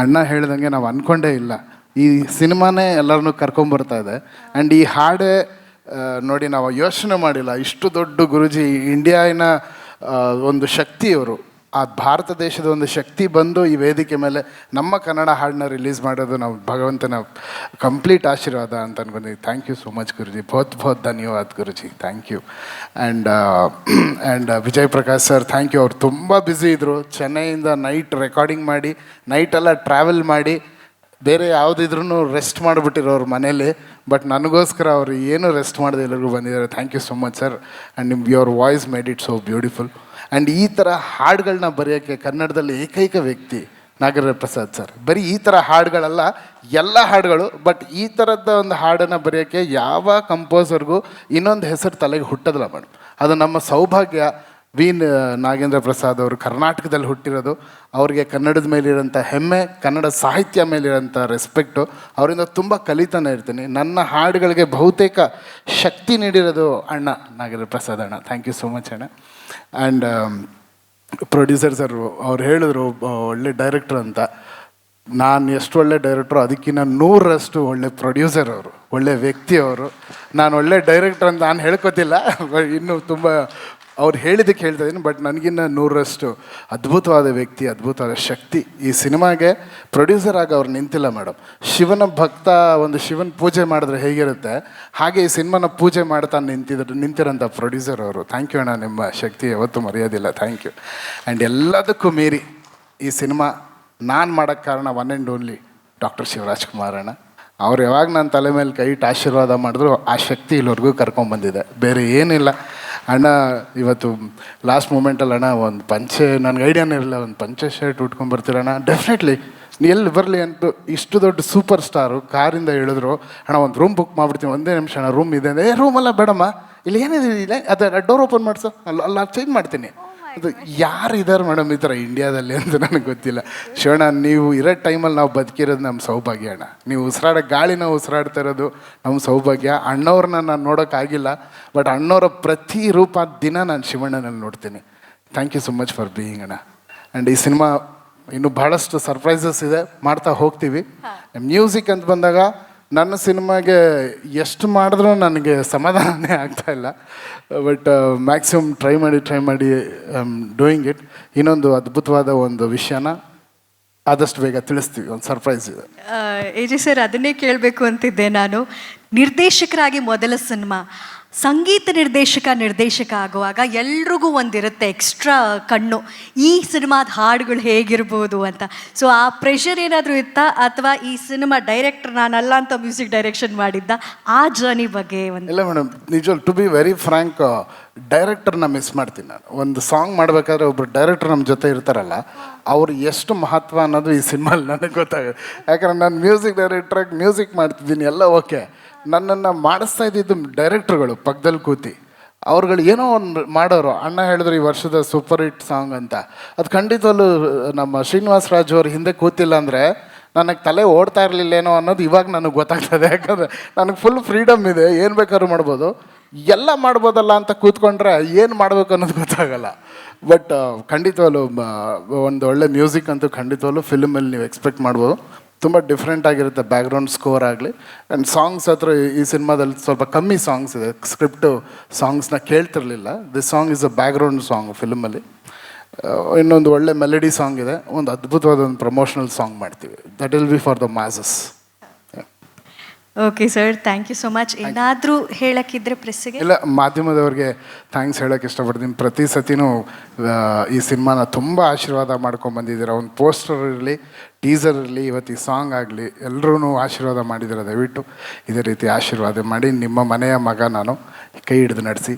ಅಣ್ಣ ಹೇಳ್ದಂಗೆ ನಾವು ಅಂದ್ಕೊಂಡೇ ಇಲ್ಲ, ಈ ಸಿನಿಮಾನೇ ಎಲ್ಲರನ್ನೂ ಕರ್ಕೊಂಬರ್ತಾ ಇದೆ. ಆ್ಯಂಡ್ ಈ ಹಾಡೇ ನೋಡಿ ನಾವು ಯೋಚನೆ ಮಾಡಿಲ್ಲ, ಇಷ್ಟು ದೊಡ್ಡ ಗುರುಜಿ, ಇಂಡಿಯಾನ ಒಂದು ಶಕ್ತಿ ಅವರು, ಆ ಭಾರತ ದೇಶದ ಒಂದು ಶಕ್ತಿ ಬಂದು ಈ ವೇದಿಕೆ ಮೇಲೆ ನಮ್ಮ ಕನ್ನಡ ಹಾಡನ್ನ ರಿಲೀಸ್ ಮಾಡೋದು ನಾವು ಭಗವಂತನ ಕಂಪ್ಲೀಟ್ ಆಶೀರ್ವಾದ ಅಂತ ಅನ್ಕೊಂಡಿದ್ದೀವಿ. Thank you so much Guruji, ಬಹುತ್ ಧನ್ಯವಾದ Guruji, thank you. And Vijay Prakash sir, thank you. ಅವ್ರು ತುಂಬ ಬ್ಯುಸಿ ಇದ್ದರು, ಚೆನ್ನೈಯಿಂದ ನೈಟ್ ರೆಕಾರ್ಡಿಂಗ್ ಮಾಡಿ, ನೈಟೆಲ್ಲ ಟ್ರಾವೆಲ್ ಮಾಡಿ, ಬೇರೆ ಯಾವುದಿದ್ರೂ ರೆಸ್ಟ್ ಮಾಡಿಬಿಟ್ಟಿರೋರು ಮನೇಲಿ, ಬಟ್ ನನಗೋಸ್ಕರ ಅವರು ಏನೂ ರೆಸ್ಟ್ ಮಾಡದೆ ಎಲ್ಲರಿಗೂ ಬಂದಿದ್ದಾರೆ. Thank you so much sir. And your voice made it so beautiful. And ಈ ಥರ ಹಾಡುಗಳನ್ನ ಬರೆಯೋಕ್ಕೆ ಕನ್ನಡದಲ್ಲಿ ಏಕೈಕ ವ್ಯಕ್ತಿ ನಾಗೇಂದ್ರ ಪ್ರಸಾದ್ ಸರ್. ಬರೀ ಈ ಥರ ಹಾಡುಗಳಲ್ಲ, ಎಲ್ಲ ಹಾಡುಗಳು, ಬಟ್ ಈ ಥರದ ಒಂದು ಹಾಡನ್ನು ಬರೆಯೋಕ್ಕೆ ಯಾವ ಕಂಪೋಸರ್ಗೂ ಇನ್ನೊಂದು ಹೆಸರು ತಲೆಗೆ ಹುಟ್ಟೋದಿಲ್ಲ ಮೇಡಮ್. ಅದು ನಮ್ಮ ಸೌಭಾಗ್ಯ. ನಾಗೇಂದ್ರ ಪ್ರಸಾದ್ ಅವರು ಕರ್ನಾಟಕದಲ್ಲಿ ಹುಟ್ಟಿರೋದು, ಅವರಿಗೆ ಕನ್ನಡದ ಮೇಲಿರೋಂಥ ಹೆಮ್ಮೆ, ಕನ್ನಡ ಸಾಹಿತ್ಯ ಮೇಲಿರೋಂಥ ರೆಸ್ಪೆಕ್ಟು, ಅವರಿಂದ ತುಂಬ ಕಲಿತಾನೆ ಇರ್ತೀನಿ. ನನ್ನ ಹಾಡುಗಳಿಗೆ ಬಹುತೇಕ ಶಕ್ತಿ ನೀಡಿರೋದು ಅಣ್ಣ, ನಾಗೇಂದ್ರ ಪ್ರಸಾದ್ ಅಣ್ಣ. ಥ್ಯಾಂಕ್ ಯು ಸೋ ಮಚ್ ಅಣ್ಣ. ಆ್ಯಂಡ್ ಪ್ರೊಡ್ಯೂಸರ್ ಸರ್ ಅವ್ರು ಹೇಳಿದ್ರು ಒಳ್ಳೆ ಡೈರೆಕ್ಟ್ರ್ ಅಂತ. ನಾನು ಎಷ್ಟು ಒಳ್ಳೆ ಡೈರೆಕ್ಟ್ರು, ಅದಕ್ಕಿಂತ 100ರಷ್ಟು ಒಳ್ಳೆ ಪ್ರೊಡ್ಯೂಸರ್ ಅವರು, ಒಳ್ಳೆ ವ್ಯಕ್ತಿ ಅವರು. ನಾನು ಒಳ್ಳೆ ಡೈರೆಕ್ಟ್ರ್ ಅಂತ ನಾನು ಹೇಳ್ಕೊತಿಲ್ಲ, ಇನ್ನೂ ತುಂಬ ಅವ್ರು ಹೇಳಿದ್ದಕ್ಕೆ ಹೇಳ್ತಾ ಇದ್ದೀನಿ, ಬಟ್ ನನಗಿನ್ನ 100ರಷ್ಟು ಅದ್ಭುತವಾದ ವ್ಯಕ್ತಿ, ಅದ್ಭುತವಾದ ಶಕ್ತಿ. ಈ ಸಿನಿಮಾಗೆ ಪ್ರೊಡ್ಯೂಸರ್ ಆಗಿ ಅವ್ರು ನಿಂತಿಲ್ಲ ಮೇಡಮ್. ಶಿವನ ಭಕ್ತ ಒಂದು ಶಿವನ ಪೂಜೆ ಮಾಡಿದ್ರೆ ಹೇಗಿರುತ್ತೆ, ಹಾಗೆ ಈ ಸಿನಿಮಾನ ಪೂಜೆ ಮಾಡ್ತಾ ನಿಂತಿರೋಂಥ ಪ್ರೊಡ್ಯೂಸರ್ ಅವರು. ಥ್ಯಾಂಕ್ ಯು ಅಣ್ಣ, ನಿಮ್ಮ ಶಕ್ತಿ ಯಾವತ್ತೂ ಮರೆಯೋದಿಲ್ಲ. Thank you. ಆ್ಯಂಡ್ ಎಲ್ಲದಕ್ಕೂ ಮೀರಿ ಈ ಸಿನಿಮಾ ನಾನು ಮಾಡೋಕ್ಕೆ ಕಾರಣ one and only doctor Shivaraj Kumar ಅಣ್ಣ. ಅವ್ರು ಯಾವಾಗ ನನ್ನ ತಲೆ ಮೇಲೆ ಕೈ ಇಟ್ಟು ಆಶೀರ್ವಾದ ಮಾಡಿದ್ರು, ಆ ಶಕ್ತಿ ಇಲ್ಲಿವರೆಗೂ ಕರ್ಕೊಂಡ್ಬಂದಿದೆ, ಬೇರೆ ಏನಿಲ್ಲ. ಅಣ್ಣ ಇವತ್ತು ಲಾಸ್ಟ್ ಮೂಮೆಂಟಲ್ಲಿ ಅಣ್ಣ ಒಂದು ಪಂಚೆ, ನನಗೆ ಐಡಿಯಾನೇ ಇರಲಿಲ್ಲ, ಒಂದು ಪಂಚೆ ಶರ್ಟ್ ಉಟ್ಕೊಂಡ್ಬರ್ತೀರಣ್ಣ, ಡೆಫಿನೆಟ್ಲಿ ಎಲ್ಲಿ ಬರಲಿ ಅಂತ. ಇಷ್ಟು ದೊಡ್ಡ ಸೂಪರ್ ಸ್ಟಾರು ಕಾರಿಂದ ಹೇಳಿದ್ರು, ಅಣ್ಣ ಒಂದು ರೂಮ್ ಬುಕ್ ಮಾಡಿಬಿಡ್ತೀನಿ, ಒಂದೇ ನಿಮಿಷ ಅಣ್ಣ ರೂಮ್ ಇದೆ ಅಂದರೆ, ರೂಮಲ್ಲ ಬೇಡಮ್ಮ, ಇಲ್ಲಿ ಏನಿದೆ ಇಲ್ಲ, ಅದು ಡೋರ್ ಓಪನ್ ಮಾಡಿಸು, ಅಲ್ಲ ಚೇಂಜ್ ಮಾಡ್ತೀನಿ. ಅದು ಯಾರು ಇದ್ದಾರೆ ಮೇಡಮ್ ಈ ಥರ ಇಂಡಿಯಾದಲ್ಲಿ ಅಂತ ನನಗೆ ಗೊತ್ತಿಲ್ಲ. ಶಿವಣ್ಣ, ನೀವು ಇರೋ ಟೈಮಲ್ಲಿ ನಾವು ಬದುಕಿರೋದು ನಮ್ಮ ಸೌಭಾಗ್ಯ ಅಣ್ಣ. ನೀವು ಉಸಿರಾಡೋ ಗಾಳಿ ನಾವು ಉಸಿರಾಡ್ತಾ ಇರೋದು ನಮ್ಮ ಸೌಭಾಗ್ಯ. ಅಣ್ಣವ್ರನ್ನ ನಾನು ನೋಡೋಕ್ಕಾಗಿಲ್ಲ, ಬಟ್ ಅಣ್ಣವರ ಪ್ರತಿ ರೂಪ ದಿನ ನಾನು ಶಿವಣ್ಣನಲ್ಲಿ ನೋಡ್ತೀನಿ. Thank you so much for being ಅಣ್ಣ. ಆ್ಯಂಡ್ ಈ ಸಿನಿಮಾ ಇನ್ನೂ ಭಾಳಷ್ಟು ಸರ್ಪ್ರೈಸಸ್ ಇದೆ, ಮಾಡ್ತಾ ಹೋಗ್ತೀವಿ. ಮ್ಯೂಸಿಕ್ ಅಂತ ಬಂದಾಗ ನನ್ನ ಸಿನಿಮಾಗೆ ಎಷ್ಟು ಮಾಡಿದ್ರೂ ನನಗೆ ಸಮಾಧಾನನೇ ಆಗ್ತಾಯಿಲ್ಲ, ಬಟ್ ಮ್ಯಾಕ್ಸಿಮಮ್ ಟ್ರೈ ಮಾಡಿ ಡೂಯಿಂಗ್ ಇಟ್. ಇನ್ನೊಂದು ಅದ್ಭುತವಾದ ಒಂದು ವಿಷಯನ ಆದಷ್ಟು ಬೇಗ ತಿಳಿಸ್ತೀವಿ, ಒಂದು ಸರ್ಪ್ರೈಸ್ ಇದೆ. ಎ.ಜೆ. ಸರ್, ಅದನ್ನೇ ಕೇಳಬೇಕು ಅಂತಿದ್ದೆ ನಾನು. ನಿರ್ದೇಶಕರಾಗಿ ಮೊದಲ ಸಿನಿಮಾ, ಸಂಗೀತ ನಿರ್ದೇಶಕ ಆಗುವಾಗ ಎಲ್ರಿಗೂ ಒಂದಿರುತ್ತೆ ಎಕ್ಸ್ಟ್ರಾ ಕಣ್ಣು, ಈ ಸಿನಿಮಾದ ಹಾಡುಗಳು ಹೇಗಿರ್ಬೋದು ಅಂತ. ಸೊ ಆ ಪ್ರೆಷರ್ ಏನಾದರೂ ಇತ್ತಾ, ಅಥವಾ ಈ ಸಿನಿಮಾ ಡೈರೆಕ್ಟರ್ ನಾನಲ್ಲ ಅಂತ ಮ್ಯೂಸಿಕ್ ಡೈರೆಕ್ಷನ್ ಮಾಡಿದ್ದ, ಆ ಜರ್ನಿ ಬಗ್ಗೆ ಒಂದು? ಇಲ್ಲ ಮೇಡಮ್, ನಿಜ ಟು ಬಿ ವೆರಿ ಫ್ರ್ಯಾಂಕ್, ಡೈರೆಕ್ಟರ್ನ ಮಿಸ್ ಮಾಡ್ತೀನಿ ನಾನು. ಒಂದು ಸಾಂಗ್ ಮಾಡಬೇಕಾದ್ರೆ ಒಬ್ಬರು ಡೈರೆಕ್ಟರ್ ನಮ್ಮ ಜೊತೆ ಇರ್ತಾರಲ್ಲ, ಅವ್ರು ಎಷ್ಟು ಮಹತ್ವ ಅನ್ನೋದು ಈ ಸಿನಿಮಾಲಿ ನನಗೆ ಗೊತ್ತಾಗುತ್ತೆ. ಯಾಕಂದ್ರೆ ನಾನು ಮ್ಯೂಸಿಕ್ ಡೈರೆಕ್ಟ್ರಾಗಿ ಮ್ಯೂಸಿಕ್ ಮಾಡ್ತಿದ್ದೀನಿ, ಎಲ್ಲ ಓಕೆ. ನನ್ನನ್ನು ಮಾಡಿಸ್ತಾ ಇದ್ದಿದ್ದು ಡೈರೆಕ್ಟ್ರುಗಳು ಪಕ್ಕದಲ್ಲಿ ಕೂತಿ, ಅವ್ರುಗಳು ಏನೋ ಒಂದು ಮಾಡೋರು. ಅಣ್ಣ ಹೇಳಿದ್ರು ಈ ವರ್ಷದ ಸೂಪರ್ ಹಿಟ್ ಸಾಂಗ್ ಅಂತ, ಅದು ಖಂಡಿತವಲ್ಲೂ ನಮ್ಮ ಶ್ರೀನಿವಾಸ ರಾಜ್ ಅವ್ರ ಹಿಂದೆ ಕೂತಿಲ್ಲ ಅಂದರೆ ನನಗೆ ತಲೆ ಓಡ್ತಾ ಇರಲಿಲ್ಲೇನೋ ಅನ್ನೋದು ಇವಾಗ ನನಗೆ ಗೊತ್ತಾಗ್ತದೆ. ಯಾಕಂದರೆ ನನಗೆ ಫುಲ್ ಫ್ರೀಡಮ್ ಇದೆ, ಏನು ಬೇಕಾದ್ರೂ ಮಾಡ್ಬೋದು, ಎಲ್ಲ ಮಾಡ್ಬೋದಲ್ಲ ಅಂತ ಕೂತ್ಕೊಂಡ್ರೆ ಏನು ಮಾಡಬೇಕು ಅನ್ನೋದು ಗೊತ್ತಾಗಲ್ಲ. ಬಟ್ ಖಂಡಿತವಲ್ಲೂ ಒಂದು ಒಳ್ಳೆ ಮ್ಯೂಸಿಕ್ ಅಂತೂ ಖಂಡಿತವಲ್ಲೂ ಫಿಲ್ಮಲ್ಲಿ ನೀವು ಎಕ್ಸ್ಪೆಕ್ಟ್ ಮಾಡ್ಬೋದು. ತುಂಬ ಡಿಫ್ರೆಂಟ್ ಆಗಿರುತ್ತೆ, ಬ್ಯಾಕ್ಗ್ರೌಂಡ್ ಸ್ಕೋರ್ ಆಗಲಿ. ಆ್ಯಂಡ್ ಸಾಂಗ್ಸ್ ಹತ್ರ ಈ ಸಿನಿಮಾದಲ್ಲಿ ಸ್ವಲ್ಪ ಕಮ್ಮಿ ಸಾಂಗ್ಸ್ ಇದೆ, ಸ್ಕ್ರಿಪ್ಟು ಸಾಂಗ್ಸ್ನ ಕೇಳ್ತಿರ್ಲಿಲ್ಲ. This song is a background song ಫಿಲ್ಮಲ್ಲಿ. ಇನ್ನೊಂದು ಒಳ್ಳೆ ಮೆಲಡಿ ಸಾಂಗ್ ಇದೆ, ಒಂದು ಅದ್ಭುತವಾದ ಒಂದು ಪ್ರಮೋಷನಲ್ ಸಾಂಗ್ ಮಾಡ್ತೀವಿ, that will be for the masses. Okay sir, thank you so much. ಏನಾದರೂ ಹೇಳೋಕ್ಕಿದ್ರೆ ಪ್ರೆಸ್ಸಿಗೆ? ಇಲ್ಲ, ಮಾಧ್ಯಮದವ್ರಿಗೆ ಥ್ಯಾಂಕ್ಸ್ ಹೇಳೋಕ್ಕೆ ಇಷ್ಟಪಡ್ತೀನಿ. ಪ್ರತಿ ಸತಿನೂ ಈ ಸಿನಿಮಾನ ತುಂಬ ಆಶೀರ್ವಾದ ಮಾಡ್ಕೊಂಡ್ಬಂದಿದ್ದೀರ. ಒಂದು ಪೋಸ್ಟರ್ ಇರಲಿ, ಟೀಸರ್ ಇರಲಿ, ಇವತ್ತು ಈ ಸಾಂಗ್ ಆಗಲಿ, ಎಲ್ಲರೂ ಆಶೀರ್ವಾದ ಮಾಡಿದ್ದೀರ. ದಯವಿಟ್ಟು ಇದೇ ರೀತಿ ಆಶೀರ್ವಾದ ಮಾಡಿ. ನಿಮ್ಮ ಮನೆಯ ಮಗ ನಾನು, ಕೈ ಹಿಡಿದು ನಡೆಸಿ.